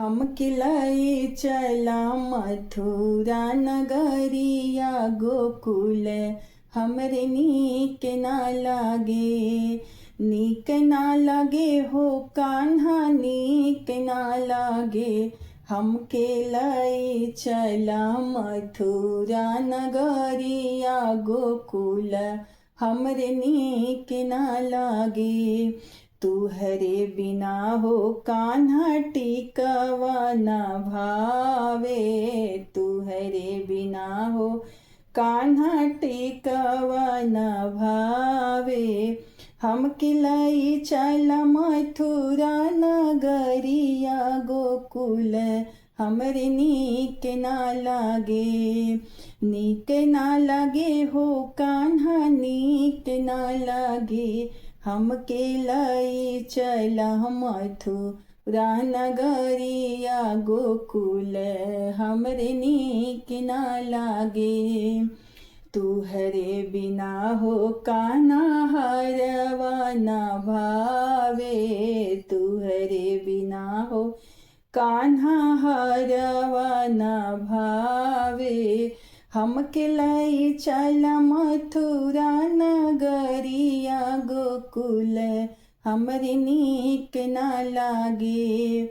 हम खिलाई चला मथुरा नगरिया गोकुल हमरे नीक ना लागे। नीक ना लागे हो कान्हा नीक ना लागे। हम लाई चला मथुरा नगरिया गोकुल हमरे नीक ना लागे। तुहरे बिना हो कान्हा टिकवा न भावे। तुहरे बिना हो कान्हा टिकवा न भावे। हम लाई चल मथुरा नगरिया गोकुल हमरे नीक ना लागे। नीक ना लागे हो कान्हा नीक ना लागे। हम लाई चला मथुरा नगरिया गोकुल हमरे नीक ना लागे। तुहरे बिना हो कान्हा हरवा न भावे। तुहरे बिना हो कान्हा हरवा न भावे। हम लाई चला मथुरा नगरिया गोकुल हमरे नीक ना लागे।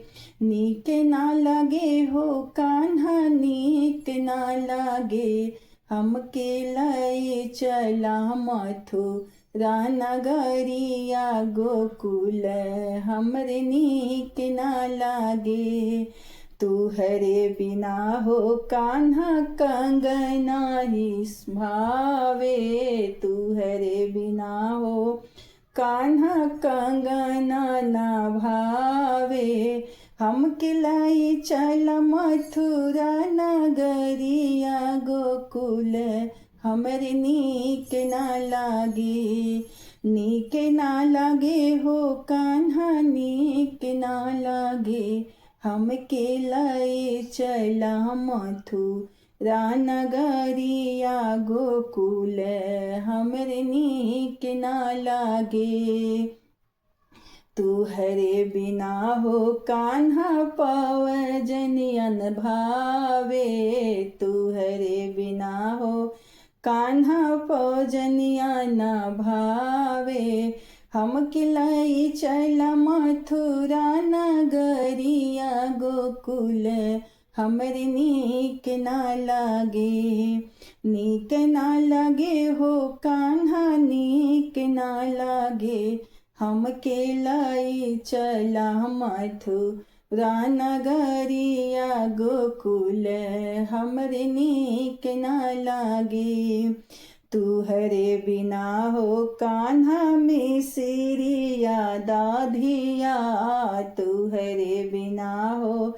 नीक ना लागे हो कान्हा नीक ना लागे। हम लाई चला मथुरा नगरिया गोकुल हमरे नीक ना लागे। तुहरे बिना हो कान्हा कंगना ही भावे। तुहरे बिना हो कान्हा कंगना ना भावे। हम लाई चला मथुरा नगरिया गोकुल हमरे नीक ना लागे। नीक ना लागे हो कान्हा नीक ना लागे। हम लाई चला मथुरा नगरिया गोकुल हमरे नीक ना लागे। तुहरे बिना हो कान्हा पवजनियन भावे। तुहरे बिना हो कान्हा पवजनियन भावे। हम लाई चला मथुरा नगरिया गोकुल हमरे नीक ना लागे। नीक ना लागे हो कान्हा नीक ना लागे। हम लाई चला मथुरा नगरिया गोकुल हमरे नीक ना लागे। तुहरे बिना हो कान्हा मिसरिया दाधिया। तुहरे बिना हो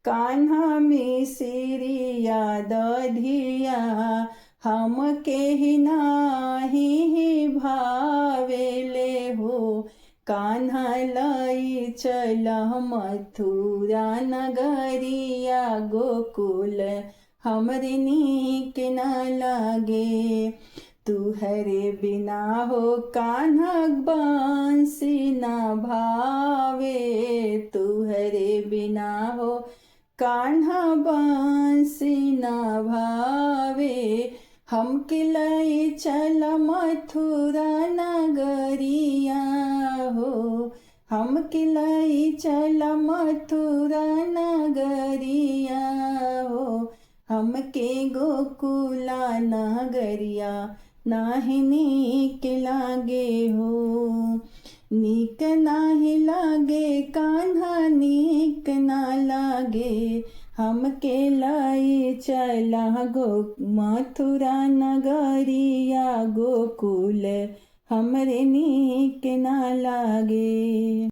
कान्हा मिसरिया दाधिया। हम ही नाही भावेले हो कान्हा लाई चला मथुरा नगरिया गोकुल हमरे नीक ना लागे। तुहरे बिना हो कान्हा बांसी ना भावे। तुहरे बिना हो कान्हा बांसी ना भावे। हम लाई चला मथुरा नगरिया हो। हम लाई चला मथुरा नगरिया हो। हमके गोकुला नगरिया नाही नीक लागे हो। नीक नाही लागे कान्हा नीक ना लागे। हमके लाई चला मथुरा नगरिया गोकुल हमरे नीक ना लागे।